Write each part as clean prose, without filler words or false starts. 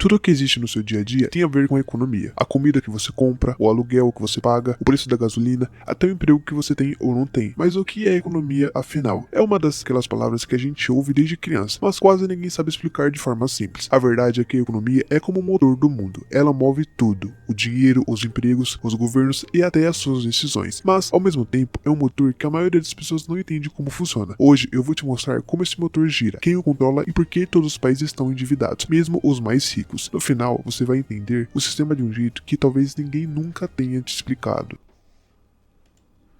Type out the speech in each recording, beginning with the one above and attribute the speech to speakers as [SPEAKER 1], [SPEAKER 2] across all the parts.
[SPEAKER 1] Tudo que existe no seu dia a dia tem a ver com a economia. A comida que você compra, o aluguel que você paga, o preço da gasolina, até o emprego que você tem ou não tem. Mas o que é economia, afinal? É uma daquelas palavras que a gente ouve desde criança, mas quase ninguém sabe explicar de forma simples. A verdade é que a economia é como o motor do mundo. Ela move tudo: o dinheiro, os empregos, os governos e até as suas decisões. Mas, ao mesmo tempo, é um motor que a maioria das pessoas não entende como funciona. Hoje eu vou te mostrar como esse motor gira, quem o controla e por que todos os países estão endividados, mesmo os mais ricos. No final, você vai entender o sistema de um jeito que talvez ninguém nunca tenha te explicado.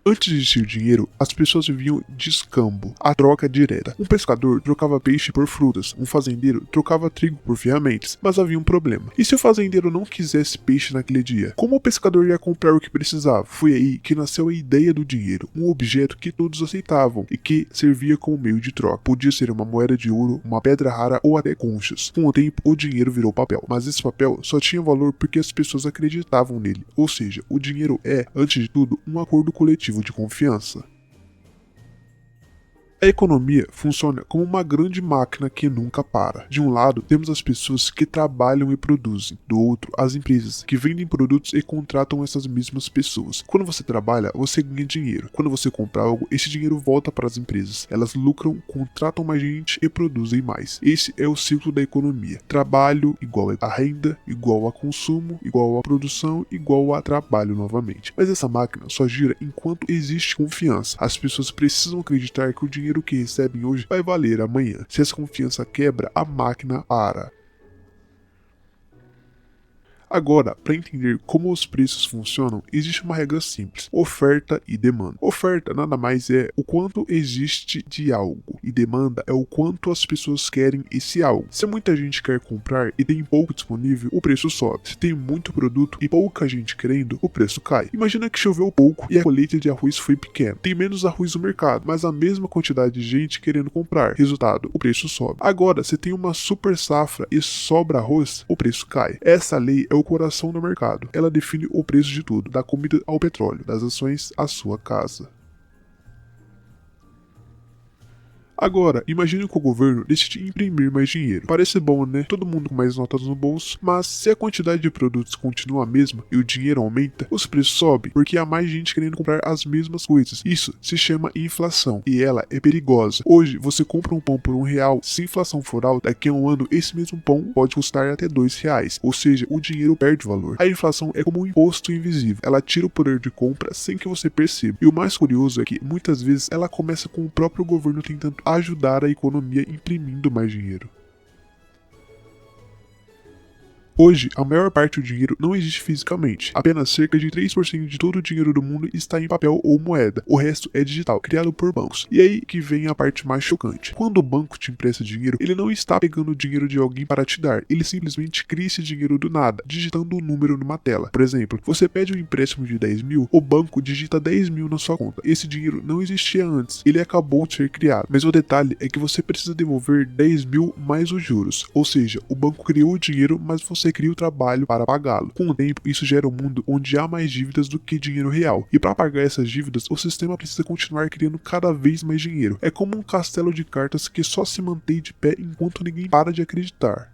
[SPEAKER 1] Antes de existir dinheiro, as pessoas viviam de escambo, a troca direta. Um pescador trocava peixe por frutas, um fazendeiro trocava trigo por ferramentas, mas havia um problema. E se o fazendeiro não quisesse peixe naquele dia? Como o pescador ia comprar o que precisava? Foi aí que nasceu a ideia do dinheiro, um objeto que todos aceitavam e que servia como meio de troca. Podia ser uma moeda de ouro, uma pedra rara ou até conchas. Com o tempo, o dinheiro virou papel, mas esse papel só tinha valor porque as pessoas acreditavam nele. Ou seja, o dinheiro é, antes de tudo, um acordo coletivo de confiança. A economia funciona como uma grande máquina que nunca para. De um lado, temos as pessoas que trabalham e produzem. Do outro, as empresas que vendem produtos e contratam essas mesmas pessoas. Quando você trabalha, você ganha dinheiro. Quando você compra algo, esse dinheiro volta para as empresas. Elas lucram, contratam mais gente e produzem mais. Esse é o ciclo da economia. Trabalho igual a renda, igual a consumo, igual a produção, igual a trabalho novamente. Mas essa máquina só gira enquanto existe confiança. As pessoas precisam acreditar que o dinheiro que recebem hoje vai valer amanhã. Se essa confiança quebra, a máquina para. Agora, para entender como os preços funcionam, existe uma regra simples: oferta e demanda. Oferta nada mais é o quanto existe de algo, e demanda é o quanto as pessoas querem esse algo. Se muita gente quer comprar e tem pouco disponível, o preço sobe. Se tem muito produto e pouca gente querendo, o preço cai. Imagina que choveu pouco e a colheita de arroz foi pequena. Tem menos arroz no mercado, mas a mesma quantidade de gente querendo comprar. Resultado, o preço sobe. Agora, se tem uma super safra e sobra arroz, o preço cai. Essa lei é o coração do mercado. Ela define o preço de tudo, da comida ao petróleo, das ações à sua casa. Agora, imagine que o governo decide imprimir mais dinheiro. Parece bom, né? Todo mundo com mais notas no bolso, mas se a quantidade de produtos continua a mesma e o dinheiro aumenta, os preços sobem, porque há mais gente querendo comprar as mesmas coisas. Isso se chama inflação, e ela é perigosa. Hoje, você compra um pão por R$1, se a inflação for alta, daqui a um ano, esse mesmo pão pode custar até R$2, ou seja, o dinheiro perde valor. A inflação é como um imposto invisível, ela tira o poder de compra sem que você perceba. E o mais curioso é que, muitas vezes, ela começa com o próprio governo tentando ajudar a economia imprimindo mais dinheiro. Hoje, a maior parte do dinheiro não existe fisicamente. Apenas cerca de 3% de todo o dinheiro do mundo está em papel ou moeda. O resto é digital, criado por bancos. E aí que vem a parte mais chocante. Quando o banco te empresta dinheiro, ele não está pegando o dinheiro de alguém para te dar. Ele simplesmente cria esse dinheiro do nada, digitando um número numa tela. Por exemplo, você pede um empréstimo de 10 mil, o banco digita 10 mil na sua conta. Esse dinheiro não existia antes, ele acabou de ser criado. Mas o detalhe é que você precisa devolver 10 mil mais os juros. Ou seja, o banco criou o dinheiro, mas você cria o trabalho para pagá-lo. Com o tempo, isso gera um mundo onde há mais dívidas do que dinheiro real. E para pagar essas dívidas, o sistema precisa continuar criando cada vez mais dinheiro. É como um castelo de cartas que só se mantém de pé enquanto ninguém para de acreditar.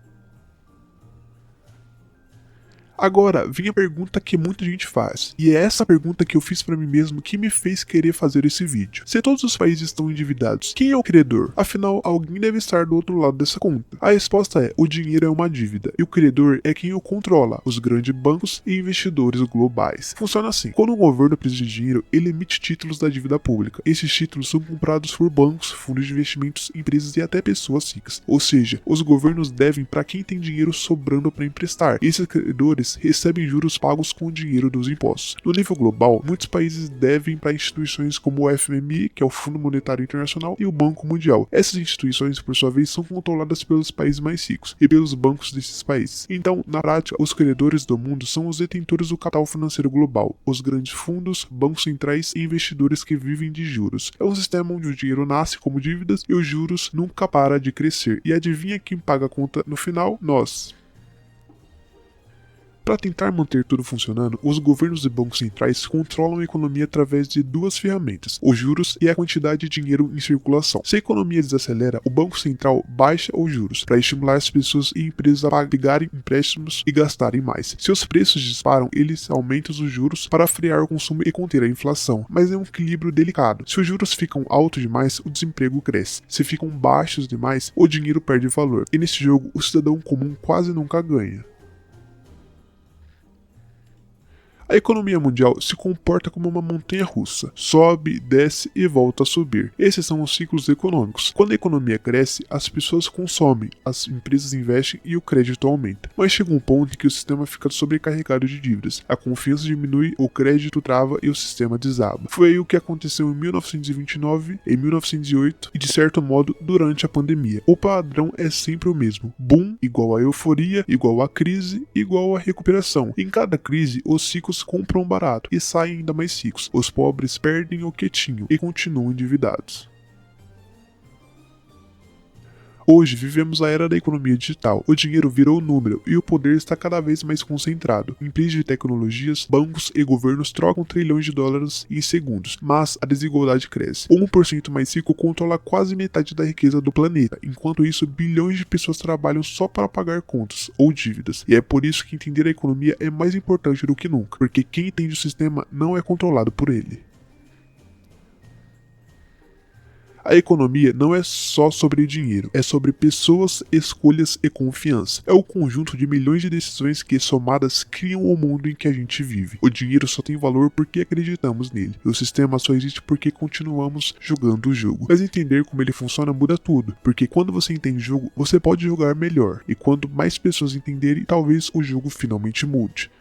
[SPEAKER 1] Agora, vem a pergunta que muita gente faz, e é essa pergunta que eu fiz pra mim mesmo que me fez querer fazer esse vídeo. Se todos os países estão endividados, quem é o credor? Afinal, alguém deve estar do outro lado dessa conta. A resposta é: o dinheiro é uma dívida, e o credor é quem o controla, os grandes bancos e investidores globais. Funciona assim: quando o governo precisa de dinheiro, ele emite títulos da dívida pública. Esses títulos são comprados por bancos, fundos de investimentos, empresas e até pessoas ricas. Ou seja, os governos devem para quem tem dinheiro sobrando para emprestar. Esses credores recebem juros pagos com o dinheiro dos impostos. No nível global, muitos países devem para instituições como o FMI, que é o Fundo Monetário Internacional, e o Banco Mundial. Essas instituições, por sua vez, são controladas pelos países mais ricos e pelos bancos desses países. Então, na prática, os credores do mundo são os detentores do capital financeiro global, os grandes fundos, bancos centrais e investidores que vivem de juros. É um sistema onde o dinheiro nasce como dívidas e os juros nunca para de crescer. E adivinha quem paga a conta no final? Nós. Para tentar manter tudo funcionando, os governos e bancos centrais controlam a economia através de duas ferramentas, os juros e a quantidade de dinheiro em circulação. Se a economia desacelera, o Banco Central baixa os juros para estimular as pessoas e empresas a pegarem empréstimos e gastarem mais. Se os preços disparam, eles aumentam os juros para frear o consumo e conter a inflação, mas é um equilíbrio delicado. Se os juros ficam altos demais, o desemprego cresce. Se ficam baixos demais, o dinheiro perde valor. E nesse jogo, o cidadão comum quase nunca ganha. A economia mundial se comporta como uma montanha russa, sobe, desce e volta a subir. Esses são os ciclos econômicos. Quando a economia cresce, as pessoas consomem, as empresas investem e o crédito aumenta. Mas chega um ponto em que o sistema fica sobrecarregado de dívidas, a confiança diminui, o crédito trava e o sistema desaba. Foi aí o que aconteceu em 1929, em 1908 e de certo modo durante a pandemia. O padrão é sempre o mesmo: boom igual a euforia, igual a crise, igual a recuperação. Em cada crise, os ciclos compram barato e saem ainda mais ricos. Os pobres perdem o que tinham e continuam endividados. Hoje vivemos a era da economia digital. O dinheiro virou número e o poder está cada vez mais concentrado. Empresas de tecnologias, bancos e governos trocam trilhões de dólares em segundos, mas a desigualdade cresce. O 1% mais rico controla quase metade da riqueza do planeta. Enquanto isso, bilhões de pessoas trabalham só para pagar contas ou dívidas. E é por isso que entender a economia é mais importante do que nunca, porque quem entende o sistema não é controlado por ele. A economia não é só sobre dinheiro, é sobre pessoas, escolhas e confiança. É o conjunto de milhões de decisões que, somadas, criam o mundo em que a gente vive. O dinheiro só tem valor porque acreditamos nele, e o sistema só existe porque continuamos jogando o jogo. Mas entender como ele funciona muda tudo, porque quando você entende o jogo, você pode jogar melhor, e quando mais pessoas entenderem, talvez o jogo finalmente mude.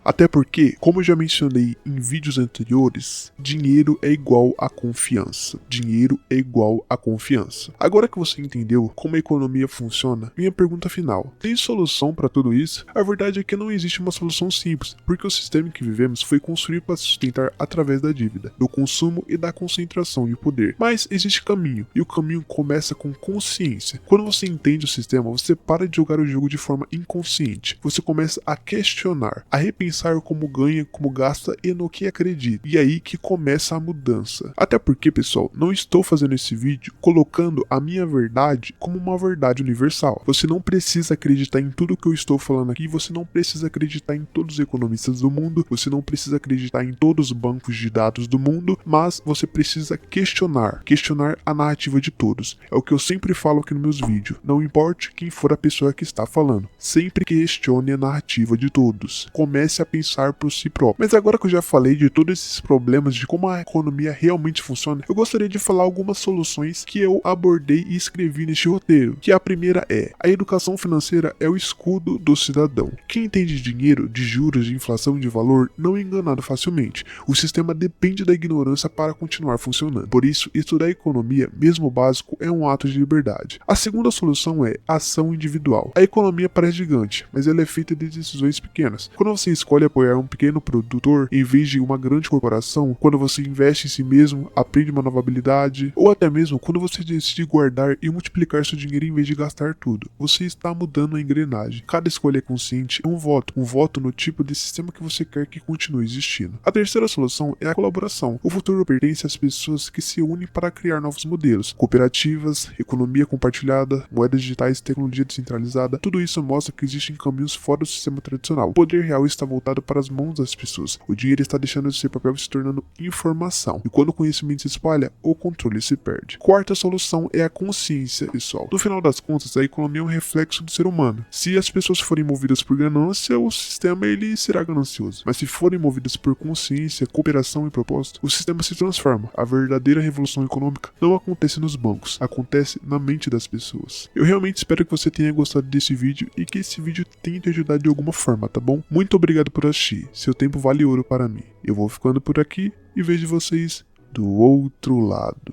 [SPEAKER 1] Até porque, como eu já mencionei em vídeos anteriores, dinheiro é igual a confiança. Dinheiro é igual a confiança. Agora que você entendeu como a economia funciona, minha pergunta final: tem solução para tudo isso? A verdade é que não existe uma solução simples, porque o sistema em que vivemos foi construído para se sustentar através da dívida, do consumo e da concentração de poder. Mas existe caminho, e o caminho começa com consciência. Quando você entende o sistema, você para de jogar o jogo de forma inconsciente. Você começa a questionar, a repensar como ganha, como gasta e no que acredita. E aí que começa a mudança. Até porque, pessoal, não estou fazendo esse vídeo colocando a minha verdade como uma verdade universal. Você não precisa acreditar em tudo que eu estou falando aqui, você não precisa acreditar em todos os economistas do mundo, você não precisa acreditar em todos os bancos de dados do mundo, mas você precisa questionar a narrativa de todos. É o que eu sempre falo aqui nos meus vídeos. Não importe quem for a pessoa que está falando, sempre questione a narrativa de todos. Comece a pensar por si próprio. Mas agora que eu já falei de todos esses problemas, de como a economia realmente funciona, eu gostaria de falar algumas soluções que eu abordei e escrevi neste roteiro. Que a primeira é: a educação financeira é o escudo do cidadão. Quem entende de dinheiro, de juros, de inflação e de valor, não é enganado facilmente. O sistema depende da ignorância para continuar funcionando. Por isso, estudar economia, mesmo básico, é um ato de liberdade. A segunda solução é ação individual. A economia parece gigante, mas ela é feita de decisões pequenas. Quando você escolhe apoiar um pequeno produtor em vez de uma grande corporação, quando você investe em si mesmo, aprende uma nova habilidade, ou até mesmo quando você decide guardar e multiplicar seu dinheiro em vez de gastar tudo, você está mudando a engrenagem. Cada escolha consciente é um voto no tipo de sistema que você quer que continue existindo. A terceira solução é a colaboração. O futuro pertence às pessoas que se unem para criar novos modelos, cooperativas, economia compartilhada, moedas digitais, tecnologia descentralizada. Tudo isso mostra que existem caminhos fora do sistema tradicional. O poder real está voltado para as mãos das pessoas. O dinheiro está deixando de ser papel e se tornando informação. E quando o conhecimento se espalha, o controle se perde. Quarta solução é a consciência, pessoal. No final das contas, a economia é um reflexo do ser humano. Se as pessoas forem movidas por ganância, o sistema ele será ganancioso. Mas se forem movidas por consciência, cooperação e propósito, o sistema se transforma. A verdadeira revolução econômica não acontece nos bancos, acontece na mente das pessoas. Eu realmente espero que você tenha gostado desse vídeo e que esse vídeo tenha te ajudado de alguma forma, tá bom? Muito obrigado por assistir, seu tempo vale ouro para mim. Eu vou ficando por aqui e vejo vocês do outro lado.